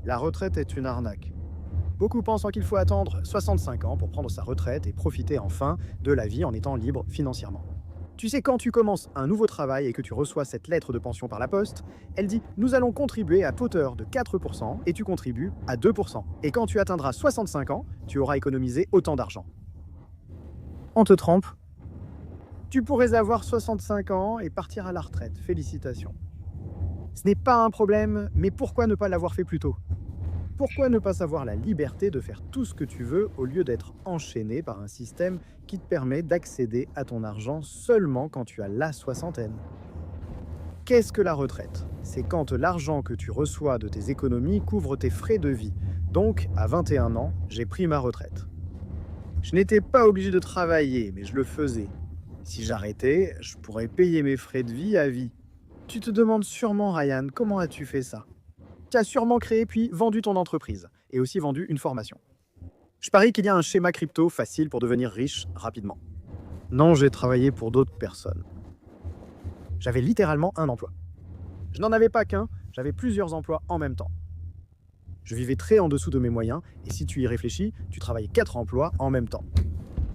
La retraite est une arnaque. Beaucoup pensent qu'il faut attendre 65 ans pour prendre sa retraite et profiter enfin de la vie en étant libre financièrement. Tu sais, quand tu commences un nouveau travail et que tu reçois cette lettre de pension par la poste, elle dit «Nous allons contribuer à hauteur de 4% et tu contribues à 2%. Et quand tu atteindras 65 ans, tu auras économisé autant d'argent.» On te trompe. Tu pourrais avoir 65 ans et partir à la retraite. Félicitations. Ce n'est pas un problème, mais pourquoi ne pas l'avoir fait plus tôt? Pourquoi ne pas avoir la liberté de faire tout ce que tu veux au lieu d'être enchaîné par un système qui te permet d'accéder à ton argent seulement quand tu as la soixantaine? Qu'est-ce que la retraite? C'est quand l'argent que tu reçois de tes économies couvre tes frais de vie. Donc, à 21 ans, j'ai pris ma retraite. Je n'étais pas obligé de travailler, mais je le faisais. Si j'arrêtais, je pourrais payer mes frais de vie à vie. Tu te demandes sûrement, Ryan, comment as-tu fait ça? Tu as sûrement créé puis vendu ton entreprise et aussi vendu une formation. Je parie qu'il y a un schéma crypto facile pour devenir riche rapidement. Non, j'ai travaillé pour d'autres personnes. J'avais littéralement un emploi. Je n'en avais pas qu'un, j'avais plusieurs emplois en même temps. Je vivais très en dessous de mes moyens et si tu y réfléchis, tu travaillais 4 emplois en même temps.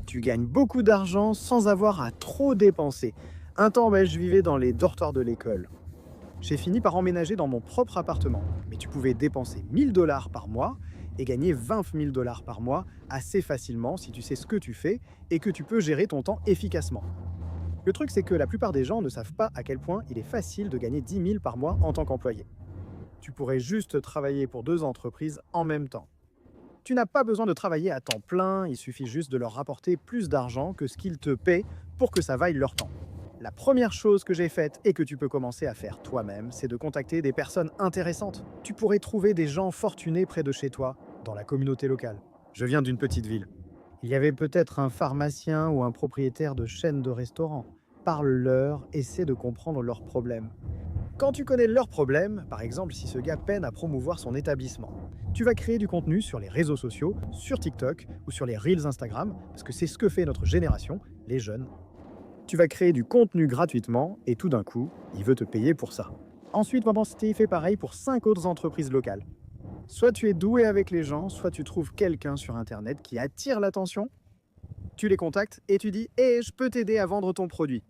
Tu gagnes beaucoup d'argent sans avoir à trop dépenser. Un temps, je vivais dans les dortoirs de l'école. J'ai fini par emménager dans mon propre appartement, mais tu pouvais dépenser 1 000 $ par mois et gagner 20 000 $ par mois assez facilement si tu sais ce que tu fais et que tu peux gérer ton temps efficacement. Le truc, c'est que la plupart des gens ne savent pas à quel point il est facile de gagner 10 000 par mois en tant qu'employé. Tu pourrais juste travailler pour 2 entreprises en même temps. Tu n'as pas besoin de travailler à temps plein, il suffit juste de leur rapporter plus d'argent que ce qu'ils te paient pour que ça vaille leur temps. La première chose que j'ai faite et que tu peux commencer à faire toi-même, c'est de contacter des personnes intéressantes. Tu pourrais trouver des gens fortunés près de chez toi, dans la communauté locale. Je viens d'une petite ville. Il y avait peut-être un pharmacien ou un propriétaire de chaîne de restaurants. Parle-leur, essaie de comprendre leurs problèmes. Quand tu connais leurs problèmes, par exemple si ce gars peine à promouvoir son établissement, tu vas créer du contenu sur les réseaux sociaux, sur TikTok ou sur les Reels Instagram, parce que c'est ce que fait notre génération, les jeunes. Tu vas créer du contenu gratuitement et tout d'un coup, il veut te payer pour ça. Ensuite, Vendensity fait pareil pour 5 autres entreprises locales. Soit tu es doué avec les gens, soit tu trouves quelqu'un sur Internet qui attire l'attention. Tu les contactes et tu dis « Hey, je peux t'aider à vendre ton produit.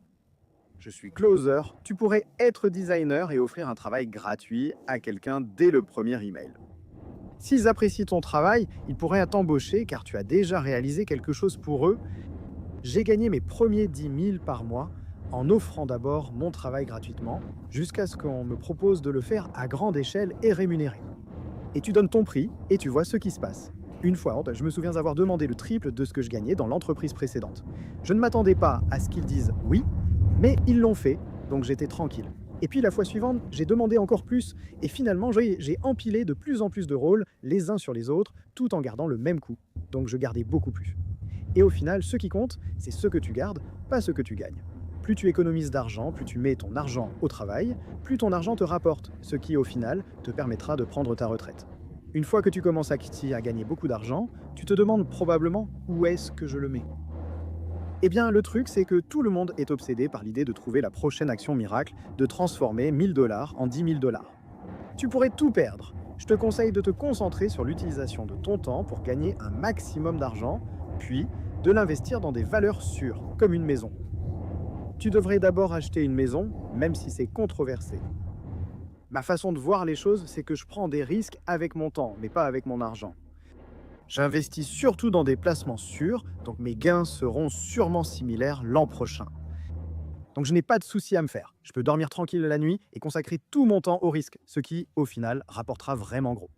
Je suis closer, tu pourrais être designer et offrir un travail gratuit à quelqu'un dès le premier email. » S'ils apprécient ton travail, ils pourraient t'embaucher car tu as déjà réalisé quelque chose pour eux. J'ai gagné mes premiers 10 000 par mois en offrant d'abord mon travail gratuitement, jusqu'à ce qu'on me propose de le faire à grande échelle et rémunéré. Et tu donnes ton prix et tu vois ce qui se passe. Une fois, je me souviens avoir demandé le triple de ce que je gagnais dans l'entreprise précédente. Je ne m'attendais pas à ce qu'ils disent oui, mais ils l'ont fait, donc j'étais tranquille. Et puis la fois suivante, j'ai demandé encore plus, et finalement j'ai empilé de plus en plus de rôles les uns sur les autres, tout en gardant le même coût. Donc je gardais beaucoup plus. Et au final, ce qui compte, c'est ce que tu gardes, pas ce que tu gagnes. Plus tu économises d'argent, plus tu mets ton argent au travail, plus ton argent te rapporte, ce qui au final te permettra de prendre ta retraite. Une fois que tu commences à gagner beaucoup d'argent, tu te demandes probablement où est-ce que je le mets. Eh bien, le truc, c'est que tout le monde est obsédé par l'idée de trouver la prochaine action miracle, de transformer 1 000 $ en 10 000 $. Tu pourrais tout perdre. Je te conseille de te concentrer sur l'utilisation de ton temps pour gagner un maximum d'argent, puis de l'investir dans des valeurs sûres, comme une maison. Tu devrais d'abord acheter une maison, même si c'est controversé. Ma façon de voir les choses, c'est que je prends des risques avec mon temps, mais pas avec mon argent. J'investis surtout dans des placements sûrs, donc mes gains seront sûrement similaires l'an prochain. Donc je n'ai pas de souci à me faire. Je peux dormir tranquille la nuit et consacrer tout mon temps au risque, ce qui, au final, rapportera vraiment gros.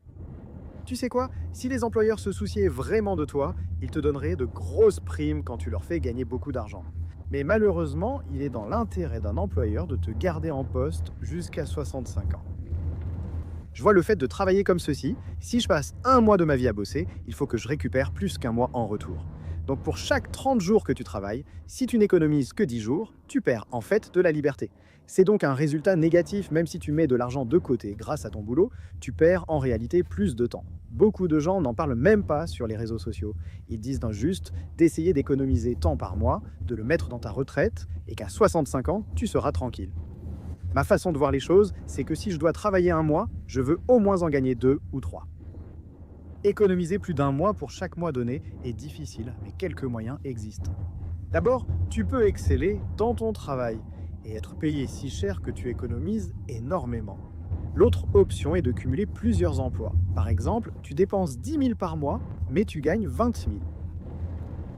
Tu sais quoi? Si les employeurs se souciaient vraiment de toi, ils te donneraient de grosses primes quand tu leur fais gagner beaucoup d'argent. Mais malheureusement, il est dans l'intérêt d'un employeur de te garder en poste jusqu'à 65 ans. Je vois le fait de travailler comme ceci. Si je passe 1 mois de ma vie à bosser, il faut que je récupère plus qu'1 mois en retour. Donc pour chaque 30 jours que tu travailles, si tu n'économises que 10 jours, tu perds en fait de la liberté. C'est donc un résultat négatif, même si tu mets de l'argent de côté grâce à ton boulot, tu perds en réalité plus de temps. Beaucoup de gens n'en parlent même pas sur les réseaux sociaux. Ils disent juste d'essayer d'économiser tant par mois, de le mettre dans ta retraite et qu'à 65 ans, tu seras tranquille. Ma façon de voir les choses, c'est que si je dois travailler 1 mois, je veux au moins en gagner 2 ou 3. Économiser plus d'un mois pour chaque mois donné est difficile, mais quelques moyens existent. D'abord, tu peux exceller dans ton travail et être payé si cher que tu économises énormément. L'autre option est de cumuler plusieurs emplois. Par exemple, tu dépenses 10 000 par mois, mais tu gagnes 20 000.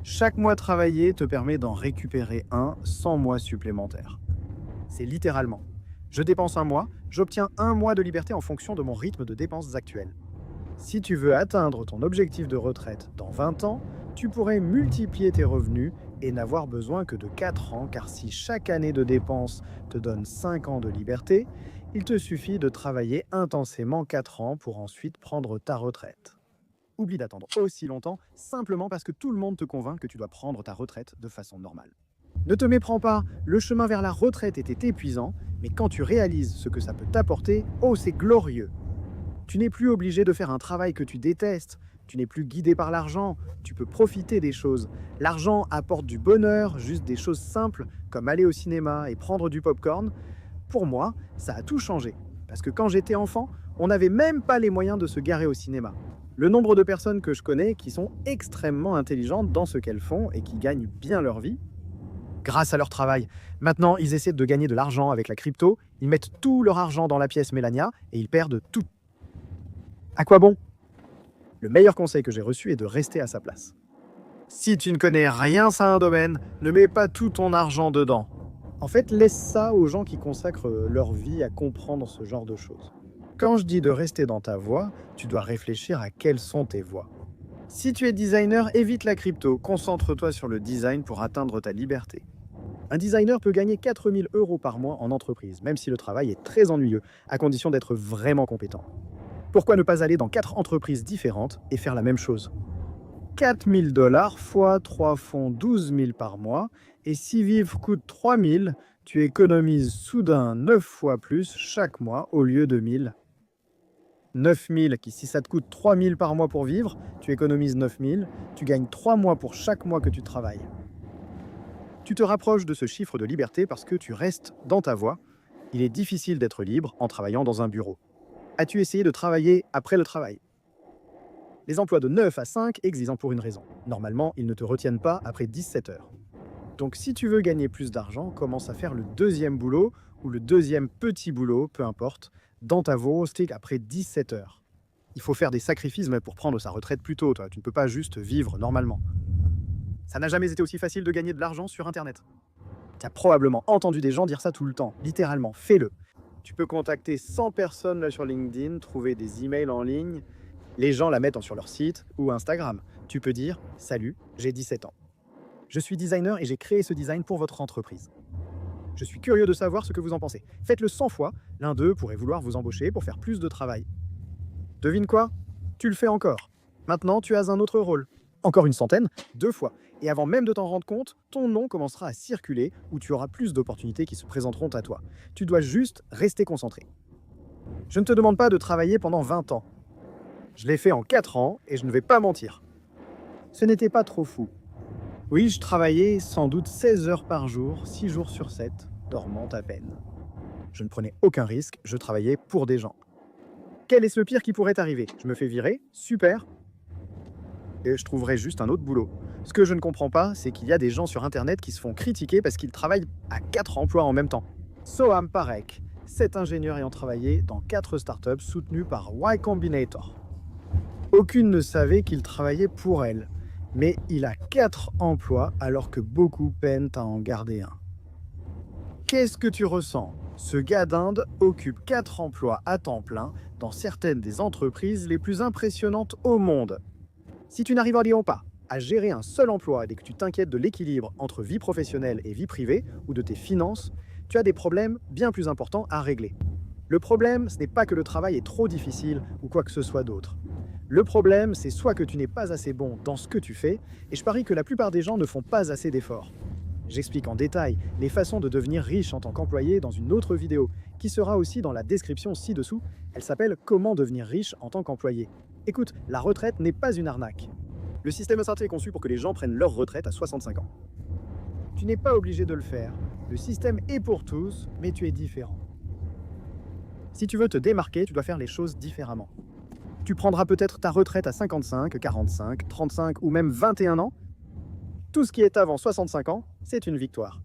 Chaque mois travaillé te permet d'en récupérer un sans mois supplémentaires. C'est littéralement. Je dépense un mois, j'obtiens un mois de liberté en fonction de mon rythme de dépenses actuel. Si tu veux atteindre ton objectif de retraite dans 20 ans, tu pourrais multiplier tes revenus et n'avoir besoin que de 4 ans, car si chaque année de dépenses te donne 5 ans de liberté, il te suffit de travailler intensément 4 ans pour ensuite prendre ta retraite. Oublie d'attendre aussi longtemps, simplement parce que tout le monde te convainc que tu dois prendre ta retraite de façon normale. Ne te méprends pas, le chemin vers la retraite était épuisant, mais quand tu réalises ce que ça peut t'apporter, oh c'est glorieux! Tu n'es plus obligé de faire un travail que tu détestes, tu n'es plus guidé par l'argent, tu peux profiter des choses. L'argent apporte du bonheur, juste des choses simples comme aller au cinéma et prendre du popcorn. Pour moi, ça a tout changé, parce que quand j'étais enfant, on n'avait même pas les moyens de se garer au cinéma. Le nombre de personnes que je connais qui sont extrêmement intelligentes dans ce qu'elles font et qui gagnent bien leur vie, grâce à leur travail. Maintenant, ils essaient de gagner de l'argent avec la crypto, ils mettent tout leur argent dans la pièce Mélania et ils perdent tout. À quoi bon? Le meilleur conseil que j'ai reçu est de rester à sa place. Si tu ne connais rien à un domaine, ne mets pas tout ton argent dedans. En fait, laisse ça aux gens qui consacrent leur vie à comprendre ce genre de choses. Quand je dis de rester dans ta voie, tu dois réfléchir à quelles sont tes voies. Si tu es designer, évite la crypto, concentre-toi sur le design pour atteindre ta liberté. Un designer peut gagner 4 000 € par mois en entreprise, même si le travail est très ennuyeux, à condition d'être vraiment compétent. Pourquoi ne pas aller dans 4 entreprises différentes et faire la même chose? 4 000 $ fois 3 font 12 000 par mois, et si vivre coûte 3 000, tu économises soudain 9 fois plus chaque mois au lieu de 1 000. 9 000, qui si ça te coûte 3 000 par mois pour vivre, tu économises 9 000, tu gagnes 3 mois pour chaque mois que tu travailles. Tu te rapproches de ce chiffre de liberté parce que tu restes dans ta voie. Il est difficile d'être libre en travaillant dans un bureau. As-tu essayé de travailler après le travail? Les emplois de 9 à 5 existent pour une raison. Normalement, ils ne te retiennent pas après 17 heures. Donc si tu veux gagner plus d'argent, commence à faire le deuxième boulot ou le deuxième petit boulot, peu importe, dans ta voie stick après 17 heures. Il faut faire des sacrifices pour prendre sa retraite plus tôt, toi. Tu ne peux pas juste vivre normalement. Ça n'a jamais été aussi facile de gagner de l'argent sur Internet. Tu as probablement entendu des gens dire ça tout le temps. Littéralement, fais-le. Tu peux contacter 100 personnes là sur LinkedIn, trouver des emails en ligne. Les gens la mettent sur leur site ou Instagram. Tu peux dire « Salut, j'ai 17 ans. Je suis designer et j'ai créé ce design pour votre entreprise. Je suis curieux de savoir ce que vous en pensez. Faites-le 100 fois, l'un d'eux pourrait vouloir vous embaucher pour faire plus de travail. Devine quoi? Tu le fais encore. Maintenant, tu as un autre rôle. Encore une centaine, 2 fois. Et avant même de t'en rendre compte, ton nom commencera à circuler où tu auras plus d'opportunités qui se présenteront à toi. Tu dois juste rester concentré. Je ne te demande pas de travailler pendant 20 ans. Je l'ai fait en 4 ans et je ne vais pas mentir. Ce n'était pas trop fou. Oui, je travaillais sans doute 16 heures par jour, 6 jours sur 7, dormant à peine. Je ne prenais aucun risque, je travaillais pour des gens. Quel est le pire qui pourrait arriver? Je me fais virer, super, et je trouverai juste un autre boulot. Ce que je ne comprends pas, c'est qu'il y a des gens sur Internet qui se font critiquer parce qu'ils travaillent à 4 emplois en même temps. Soham Parekh, 7 ingénieurs ayant travaillé dans 4 startups soutenues par Y Combinator. Aucune ne savait qu'il travaillait pour elle, mais il a 4 emplois alors que beaucoup peinent à en garder un. Qu'est-ce que tu ressens? Ce gars d'Inde occupe 4 emplois à temps plein dans certaines des entreprises les plus impressionnantes au monde. Si tu n'arrives pas à gérer un seul emploi et que tu t'inquiètes de l'équilibre entre vie professionnelle et vie privée ou de tes finances, tu as des problèmes bien plus importants à régler. Le problème, ce n'est pas que le travail est trop difficile ou quoi que ce soit d'autre. Le problème, c'est soit que tu n'es pas assez bon dans ce que tu fais, et je parie que la plupart des gens ne font pas assez d'efforts. J'explique en détail les façons de devenir riche en tant qu'employé dans une autre vidéo, ci sera aussi dans la description ci-dessous. Elle s'appelle « Comment devenir riche en tant qu'employé ». Écoute, la retraite n'est pas une arnaque. Le système SAT est conçu pour que les gens prennent leur retraite à 65 ans. Tu n'es pas obligé de le faire. Le système est pour tous, mais tu es différent. Si tu veux te démarquer, tu dois faire les choses différemment. Tu prendras peut-être ta retraite à 55, 45, 35 ou même 21 ans. Tout ce qui est avant 65 ans, c'est une victoire.